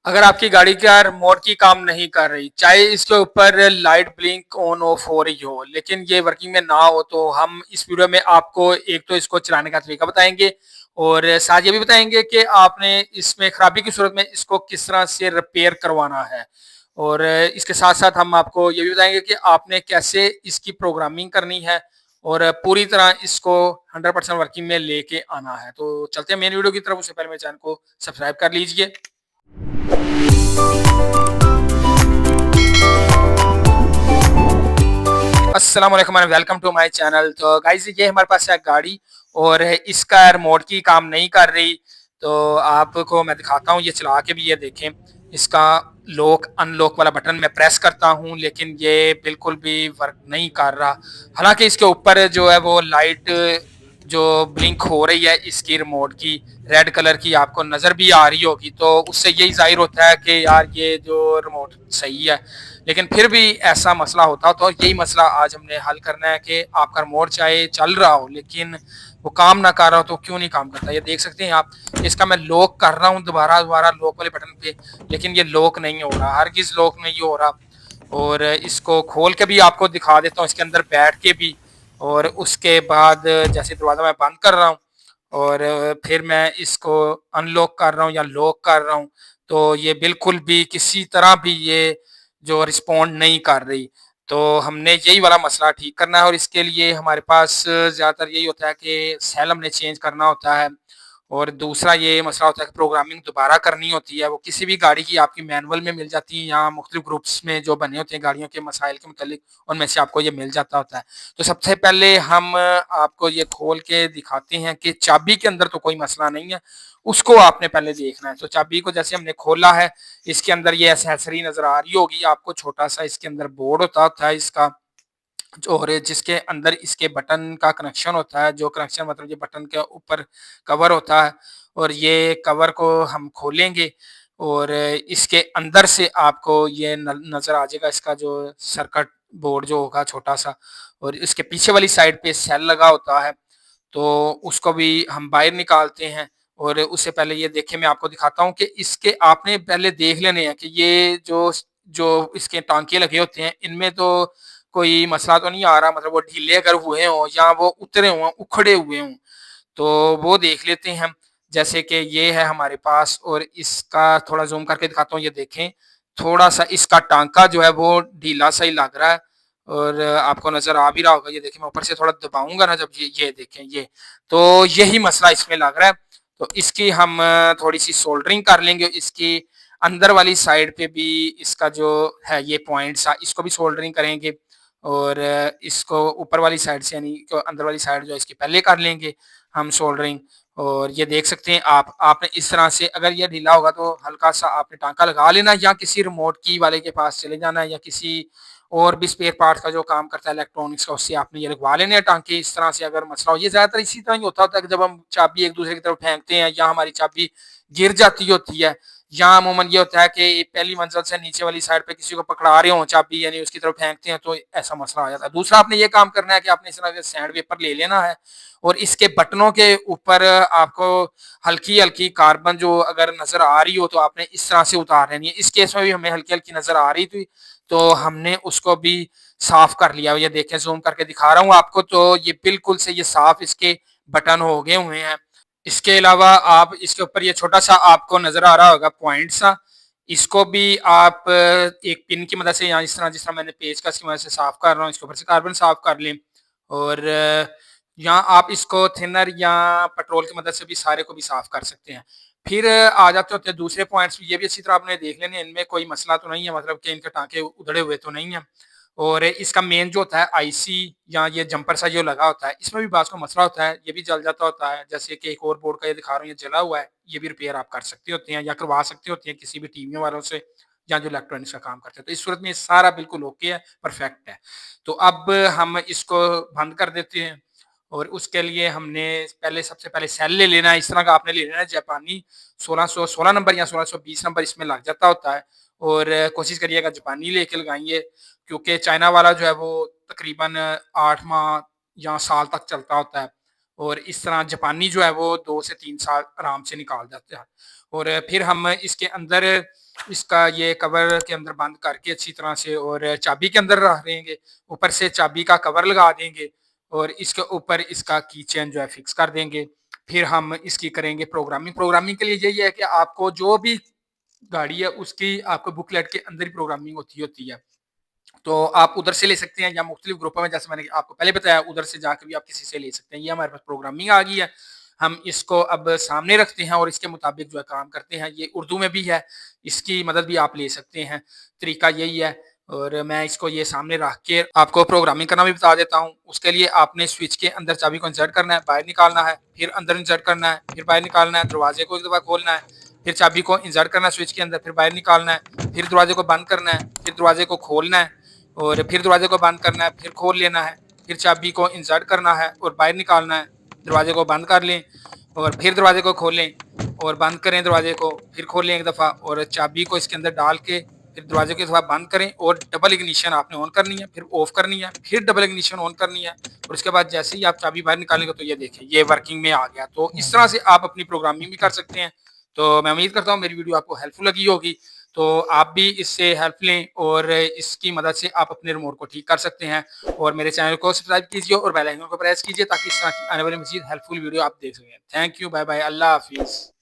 अगर आपकी गाड़ी का रिमोट की काम नहीं कर रही, चाहे इसके ऊपर लाइट ब्लिंक ऑन ऑफ हो रही हो, लेकिन ये वर्किंग में ना हो, तो हम इस वीडियो में आपको एक तो इसको चलाने का तरीका बताएंगे और साथ ये भी बताएंगे कि आपने इसमें खराबी की सूरत में इसको किस तरह से रिपेयर करवाना है। और इसके साथ साथ हम आपको ये भी बताएंगे कि आपने कैसे इसकी प्रोग्रामिंग करनी है और पूरी तरह इसको 100% वर्किंग में लेके आना है। तो चलते हैं मेन वीडियो की तरफ। उससे पहले मेरे चैनल को सब्सक्राइब कर लीजिए। अस्सलाम वालेकुम and welcome to my channel. तो गाइस, ये हमारे पास है गाड़ी और इसका रिमोट की काम नहीं कर रही। तो आपको मैं दिखाता हूँ, ये चला के भी ये देखें। इसका लॉक अनलॉक वाला बटन मैं प्रेस करता हूँ, लेकिन ये बिल्कुल भी वर्क नहीं कर रहा। हालांकि इसके ऊपर जो है वो लाइट जो ब्लिंक हो रही है इसकी रिमोट की, रेड कलर की आपको नज़र भी आ रही होगी, तो उससे यही जाहिर होता है कि यार ये जो रिमोट सही है। लेकिन फिर भी ऐसा मसला होता, तो यही मसला आज हमने हल करना है कि आपका रिमोट चाहे चल रहा हो लेकिन वो काम ना कर रहा हो तो क्यों नहीं काम करता। ये देख सकते हैं आप, इसका मैं लॉक कर रहा हूँ दोबारा दोबारा लॉक वाले बटन पे, लेकिन ये लॉक नहीं हो रहा, हरगिज लॉक नहीं हो रहा। और इसको खोल के भी आपको दिखा देता हूँ, इसके अंदर बैठ के भी। और उसके बाद जैसे दरवाज़ा मैं बंद कर रहा हूँ और फिर मैं इसको अनलॉक कर रहा हूँ या लॉक कर रहा हूँ, तो ये बिल्कुल भी किसी तरह भी ये जो रिस्पॉन्ड नहीं कर रही। तो हमने यही वाला मसला ठीक करना है और इसके लिए हमारे पास ज़्यादातर यही होता है कि सेल हमने चेंज करना होता है। और दूसरा ये मसला होता है कि प्रोग्रामिंग दोबारा करनी होती है। वो किसी भी गाड़ी की आपकी मैनुअल में मिल जाती है या मुख्तलिफ ग्रुप्स में जो बने होते हैं गाड़ियों के मसाइल के मुतालिक, उनमें से आपको ये मिल जाता होता है। तो सबसे पहले हम आपको ये खोल के दिखाते हैं कि चाबी के अंदर तो कोई मसला नहीं है, उसको आपने पहले देखना है। तो चाबी को जैसे हमने खोला है, इसके अंदर ये एसेसरी नज़र आ रही होगी आपको, छोटा-सा इसके अंदर बोर्ड होता है इसका, और जिसके अंदर इसके बटन का कनेक्शन होता है, जो कनेक्शन मतलब ये बटन के ऊपर कवर होता है। और ये कवर को हम खोलेंगे और इसके अंदर से आपको ये नज़र आ जाएगा इसका जो सर्किट बोर्ड जो होगा छोटा-सा, और इसके पीछे वाली साइड पे सेल लगा होता है। तो उसको भी हम बाहर निकालते हैं। और उससे पहले ये देखिए, मैं आपको दिखाता हूँ कि इसके आपने पहले देख लेने हैं कि ये जो जो इसके टांके लगे होते हैं, इनमें तो कोई मसला तो नहीं आ रहा, मतलब वो ढीले अगर हुए हों या वो उतरे हों, उखड़े हुए हों, तो वो देख लेते हैं हम। जैसे कि ये है हमारे पास, और इसका थोड़ा ज़ूम करके दिखाता हूँ, ये देखें, थोड़ा-सा इसका टाँका जो है वो ढीला-सा ही लग रहा है। और आपको नज़र आ भी रहा होगा, ये देखिए मैं ऊपर से थोड़ा दबाऊँगा ना जब ये देखें ये, तो यही मसला इसमें लग रहा है। तो इसकी हम थोड़ी-सी सोल्डरिंग कर लेंगे, इसकी अंदर वाली साइड पे भी इसका जो है ये पॉइंट्स इसको भी सोल्डरिंग करेंगे। और इसको ऊपर वाली साइड से यानी जो अंदर वाली साइड जो है इसकी पहले कर लेंगे हम सोल्डरिंग। और ये देख सकते हैं आपने इस तरह से, अगर ये ढीला होगा तो हल्का-सा आपने टाँका लगा लेना या किसी रिमोट की वाले के पास चले जाना है या किसी और भी स्पेयर पार्ट्स का जो काम करता है इलेक्ट्रॉनिक्स का, उससे आपने ये लगवा लेने हैं टाँके। इस तरह से अगर मसला हो, ये ज़्यादातर इसी तरह ही होता है कि जब हम चाबी एक-दूसरे की तरफ फेंकते हैं या हमारी चाबी गिर जाती होती है, या अमूमन ये होता है कि पहली मंजिल से नीचे वाली साइड पे किसी को पकड़ा रहे हों चाबी, यानी उसकी तरफ फेंकते हैं, तो ऐसा मसला आ जाता है। दूसरा आपने ये काम करना है कि आपने इस तरह से सैंड पेपर ले लेना है और इसके बटनों के ऊपर आपको हल्की-हल्की कार्बन जो अगर नज़र आ रही हो तो आपने इस तरह से उतार लेनी है। इस केस में भी हमें हल्की-हल्की नज़र आ रही थी, तो हमने उसको भी साफ कर लिया। ये देखें, ज़ूम करके दिखा रहा हूँ आपको, तो ये बिल्कुल से ये साफ इसके बटन हो गए हुए हैं। इसके अलावा आप इसके ऊपर ये छोटा-सा आपको नज़र आ रहा होगा पॉइंट सा, इसको भी आप एक पिन की मदद से या जिस तरह मैंने पेचकस की मदद से साफ कर रहा हूँ, इसके ऊपर से कार्बन साफ कर लें। और यहाँ आप इसको थिनर या पेट्रोल की मदद से भी सारे को भी साफ कर सकते हैं। फिर आ जाते होते हैं दूसरे पॉइंट्स, ये भी अच्छी तरह आपने देख लेने हैं, इनमें कोई मसला तो नहीं है, मतलब कि इनके टाँके उधड़े हुए तो नहीं है। और इसका मेन जो होता है आईसी या ये जंपर सा जो लगा होता है, इसमें भी बाज़ को मसला होता है, ये भी जल जाता होता है। जैसे कि एक और बोर्ड का ये दिखा रहा हूँ, ये जला हुआ है, ये भी रिपेयर आप कर सकते होते हैं या करवा सकते होते हैं किसी भी टीवीओं वालों से या जो इलेक्ट्रॉनिक्स का काम करते हैं। तो इस सूरत में ये सारा बिल्कुल ओके है, परफेक्ट है। तो अब हम इसको बंद कर देते हैं और उसके लिए हमने पहले सबसे पहले सेल ले लेना है, इस तरह का आपने ले लेना है जापानी। 1616 नंबर या 1620 नंबर इसमें लग जाता होता है। और कोशिश करिएगा जापानी लेके लगाइए, क्योंकि चाइना वाला जो है वो तकरीबन 8 माह या साल तक चलता होता है। और इस तरह जापानी जो है वो 2 से 3 साल आराम से निकाल जाता है। और फिर हम इसके अंदर इसका ये कवर के अंदर बंद करके अच्छी तरह से और चाबी के अंदर रख देंगे, ऊपर से चाबी का कवर लगा देंगे और इसके ऊपर इसका की चेन जो है फिक्स कर देंगे। फिर हम इसकी करेंगे प्रोग्रामिंग। प्रोग्रामिंग के लिए यही है कि आपको जो भी गाड़ी है उसकी आपको बुकलेट के अंदर ही प्रोग्रामिंग होती है। तो आप उधर से ले सकते हैं या मुख्तलिफ ग्रुपों में, जैसे मैंने आपको पहले बताया, उधर से जाकर भी आप किसी से ले सकते हैं। ये हमारे पास प्रोग्रामिंग आ गई है। हम इसको अब सामने रखते हैं और इसके मुताबिक जो है काम करते हैं। ये उर्दू में भी है, इसकी मदद भी आप ले सकते हैं। तरीका यही है और मैं इसको ये सामने रख के आपको प्रोग्रामिंग करना भी बता देता हूँ। उसके लिए आपने स्विच के अंदर चाबी को इंसर्ट करना है, बाहर निकालना है, फिर अंदर इंसर्ट करना है, फिर बाहर निकालना है, दरवाजे को एक दफ़ा खोलना है, फिर चाबी को इंसर्ट करना है स्विच के अंदर, फिर बाहर निकालना है, फिर दरवाजे को बंद करना है, फिर दरवाजे को खोलना है और फिर दरवाजे को बंद करना है, फिर खोल लेना है, फिर चाबी को इंसर्ट करना है और बाहर निकालना है, दरवाजे को बंद कर लें और फिर दरवाजे को खोलें और बंद करें दरवाजे को, फिर खोल लें एक दफ़ा और चाबी को इसके अंदर डाल के फिर दरवाजे को एक दफ़ा बंद करें और डबल इग्निशन आपने ऑन करनी है, फिर ऑफ करनी है, फिर डबल इग्निशन ऑन करनी है और उसके बाद जैसे ही आप चाबी बाहर निकालेंगे तो ये देखें ये वर्किंग में आ गया। तो इस तरह से आप अपनी प्रोग्रामिंग भी कर सकते हैं। तो मैं उम्मीद करता हूँ मेरी वीडियो आपको हेल्पफुल लगी होगी। तो आप भी इससे हेल्प लें और इसकी मदद से आप अपने रिमोट को ठीक कर सकते हैं और मेरे चैनल को सब्सक्राइब कीजिए और बेल आइकन को प्रेस कीजिए ताकि इस तरह की आने वाली मज़ीद हेल्पफुल वीडियो आप देख सकें। थैंक यू, बाय बाय, अल्लाह हाफिज़।